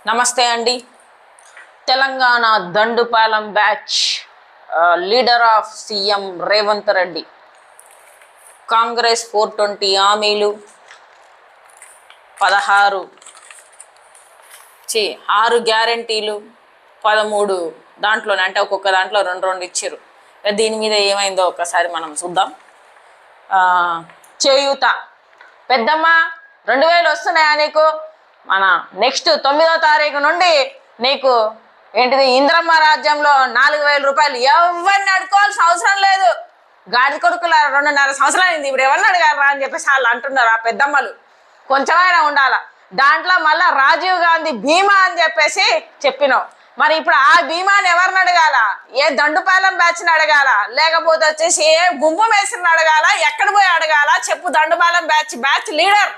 నమస్తే అండి. Telangana Dandupalem batch leader of CM Revanth Reddy. Congress 420 హామీలు 6 గ్యారంటీలు 13 దాంట్లోనే, అంటే ఒక్కొక్క దాంట్లో రెండు ఇచ్చారు. దీని మీద ఏమైందో ఒకసారి మనం చూద్దాం. చేయూత పెద్దమ్మ 2000 వస్తున్నాయా నీకు? మన నెక్స్ట్ 9వ తారీఖు నుండి నీకు ఏంటిది ఇంద్రమ్మ రాజ్యంలో 4000 రూపాయలు. ఎవరిని అడుకోవాల్సిన అవసరం లేదు. గాడి కొడుకుల 2.5 సంవత్సరాలు అయింది, ఇప్పుడు ఎవరిని అడగాలరా అని చెప్పేసి వాళ్ళు అంటున్నారు. ఆ పెద్దమ్మలు కొంచెమైనా ఉండాల. దాంట్లో మళ్ళా రాజీవ్ గాంధీ బీమా అని చెప్పేసి చెప్పినావు. మరి ఇప్పుడు ఆ బీమాని ఎవరిని అడగాల? ఏ దండుపాలెం బ్యాచ్ని అడగాల, లేకపోతే వచ్చేసి ఏ గుంపు మేసిని అడగాల, ఎక్కడ పోయి అడగాల చెప్పు? Dandupalem batch leader